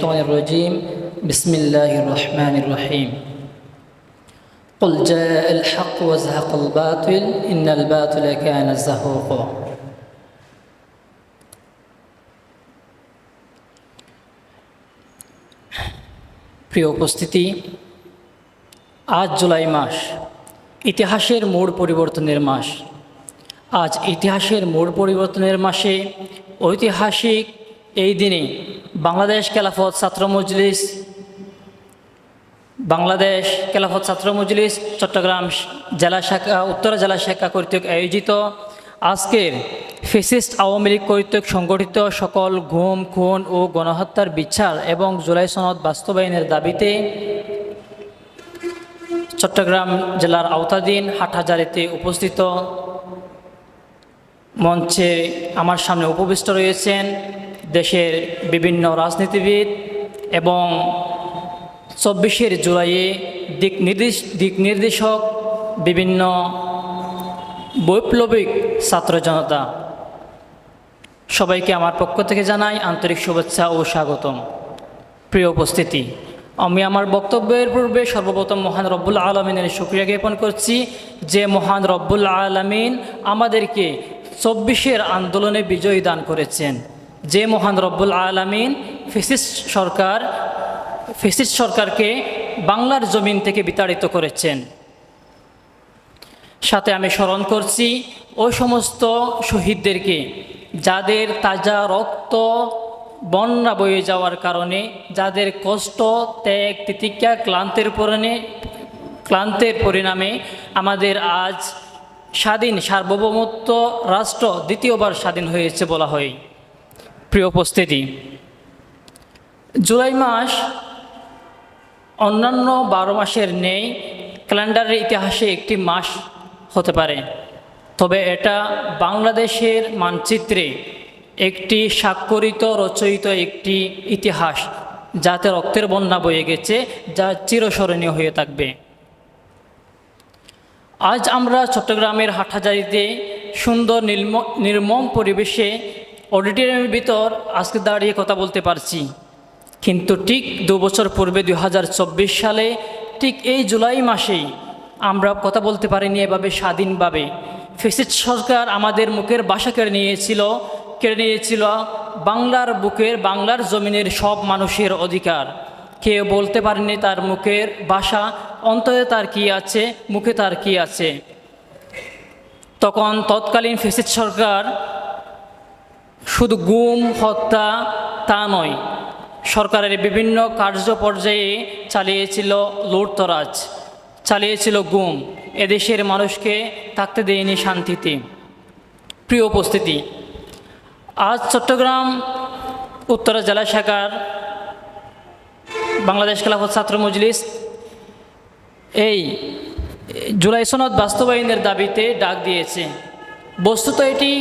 الشيطان الرجيم بسم الله الرحمن الرحيم قل جاء الحق وزهق الباطل إن الباطل كان زهوقا প্রিয় উপস্থিতি, আজ জুলাই মাস, ইতিহাসের মোড় পরিবর্তনের মাস। আজ ইতিহাসের মোড় পরিবর্তনের মাসে ঐতিহাসিক এই দিনে বাংলাদেশ খেলাফত ছাত্র মজলিস চট্টগ্রাম জেলা শাখা উত্তরা জেলা শাখা কর্তৃক আয়োজিত আজকের ফ্যাসিস্ট আওয়ামী লীগ কর্তৃক সংগঠিত সকল গুম, খুন ও গণহত্যার বিচার এবং জুলাই সনদ বাস্তবায়নের দাবিতে চট্টগ্রাম জেলার আওতাধীন হাটহাজারীতে উপস্থিত মঞ্চে আমার সামনে উপবিষ্ট রয়েছেন দেশের বিভিন্ন রাজনীতিবিদ এবং ২৪শে জুলাইয়ে দিক নির্দেশক বিভিন্ন বৈপ্লবিক ছাত্র জনতা। সবাইকে আমার পক্ষ থেকে জানাই আন্তরিক শুভেচ্ছা ও স্বাগতম। প্রিয় উপস্থিতি, আমি আমার বক্তব্যের পূর্বে সর্বপ্রথম মহান রব্বুল আলমিনের শুকরিয়া জ্ঞাপন করছি যে মহান রব্বুল আলমিন আমাদেরকে ২৪শের আন্দোলনে বিজয়ী দান করেছেন, যে মহান রব্বুল আলমিন ফ্যাসিস্ট সরকারকে বাংলার জমিন থেকে বিতাড়িত করেছেন। সাথে আমি স্মরণ করছি ওই সমস্ত শহীদদেরকে যাদের তাজা রক্ত বন্যা বয়ে যাওয়ার কারণে, যাদের কষ্ট, ত্যাগ, তিতিক্ষা, ক্লান্তের পরিণামে আমাদের আজ স্বাধীন সার্বভৌমত্ব রাষ্ট্র দ্বিতীয়বার স্বাধীন হয়েছে বলা হয়। প্রিয় উপস্থিতি, জুলাই মাস অন্যান্য ১২ মাসের নেই ক্যালেন্ডারের ইতিহাসে একটি মাস হতে পারে, তবে এটা বাংলাদেশের মানচিত্রে একটি স্বাক্ষরিত রচয়িত একটি ইতিহাস, যাতে রক্তের বন্যা বয়ে গেছে, যা চিরস্মরণীয় হয়ে থাকবে। আজ আমরা চট্টগ্রামের হাটহাজারীতে সুন্দর নির্মম পরিবেশে অডিটোরিয়ামের ভিতর আজকে দাঁড়িয়ে কথা বলতে পারছি, কিন্তু ঠিক ২ বছর পূর্বে ২০২৪ সালে ঠিক এই জুলাই মাসেই আমরা কথা বলতে পারিনি এভাবে স্বাধীনভাবে। ফ্যাসিস্ট সরকার আমাদের মুখের ভাষা কেড়ে নিয়েছিল বাংলার বুকের, বাংলার জমিনের সব মানুষের অধিকার। কেউ বলতে পারেনি তার মুখের ভাষা, অন্তরে তার কি আছে, মুখে তার কি আছে। তখন তৎকালীন ফ্যাসিস্ট সরকার শুধু গুম, হত্যা তা নয়, সরকারের বিভিন্ন কার্য পর্যায়ে চালিয়েছিল লুটতরাজ, চালিয়েছিল গুম, এদেশের মানুষকে থাকতে দেয়নি শান্তিতে। প্রিয় উপস্থিতি, আজ চট্টগ্রাম উত্তরা জেলা শাখার বাংলাদেশ খেলাফত ছাত্র মজলিস এই জুলাই সনদ বাস্তবায়নের দাবিতে ডাক দিয়েছে। বস্তুত এটি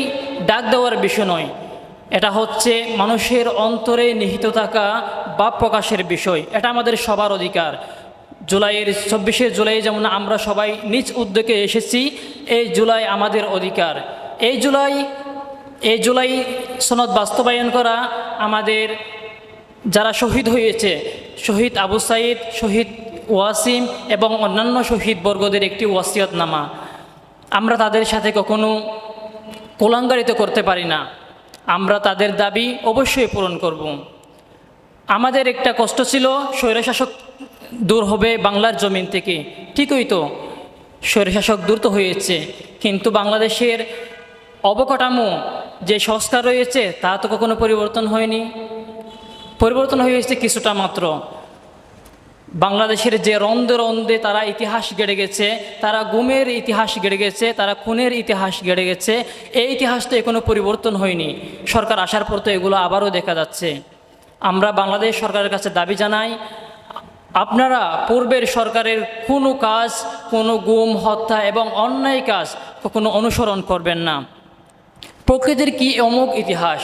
ডাক দেওয়ার বিষয় নয়, এটা হচ্ছে মানুষের অন্তরে নিহিত থাকা ভাব প্রকাশের বিষয়। এটা আমাদের সবার অধিকার। ২৪শে জুলাই যেমন আমরা সবাই নিজ উদ্যোগে এসেছি, এই জুলাই আমাদের অধিকার। এই জুলাই সনদ বাস্তবায়ন করা আমাদের যারা শহীদ হয়েছে, শহীদ আবু সাঈদ, শহীদ ওয়াসিম এবং অন্যান্য শহীদ বর্গদের একটি ওয়াসিয়তনামা। আমরা তাদের সাথে কখনো কোলাঙ্গারিত করতে পারি না। আমরা তাদের দাবি অবশ্যই পূরণ করব। আমাদের একটা কষ্ট ছিল স্বৈরশাসক দূর হবে বাংলার জমিন থেকে, ঠিকই তো, স্বৈরশাসক দূর তো হয়েছে, কিন্তু বাংলাদেশের অবকাঠামো যে সংস্কার রয়েছে তা তো কখনো পরিবর্তন হয়নি। পরিবর্তন হয়েছে কিছুটা মাত্র। বাংলাদেশের যে রন্দে রন্দে তারা ইতিহাস গেড়ে গেছে, তারা গুমের ইতিহাস গেড়ে গেছে, তারা খুনের ইতিহাস গেড়ে গেছে, এই ইতিহাসটা এখনো পরিবর্তন হয়নি। সরকার আসার পর তো এগুলো আবারও দেখা যাচ্ছে। আমরা বাংলাদেশ সরকারের কাছে দাবি জানাই, আপনারা পূর্বের সরকারের কোনো কাজ, কোনো গুম, হত্যা এবং অন্যায় কাজ কখনো অনুসরণ করবেন না। প্রকৃতির কি অমোঘ ইতিহাস!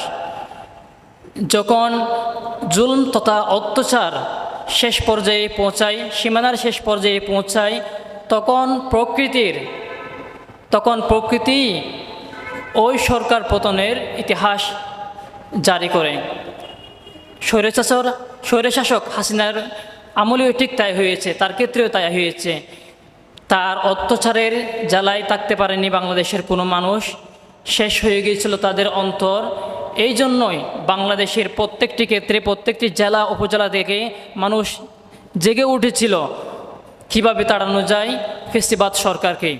যখন জুলম তথা অত্যাচার শেষ পর্যায়ে পৌঁছায়, সীমানার শেষ পর্যায়ে পৌঁছায়, তখন প্রকৃতি ওই সরকার পতনের ইতিহাস জারি করে। স্বৈরাচার স্বৈরশাসক হাসিনার আমলেও ঠিক তাই হয়েছে, তার ক্ষেত্রেও তাই হয়েছে। তার অত্যাচারের জ্বালায় থাকতে পারেনি বাংলাদেশের কোনো মানুষ, শেষ হয়ে গিয়েছিল তাদের অন্তর। এই জন্যই বাংলাদেশের প্রত্যেকটি ক্ষেত্রে প্রত্যেকটি জেলা উপজেলা থেকে মানুষ জেগে উঠেছিল কীভাবে তাড়ানো যায় ফ্যাসিবাদ সরকারকে।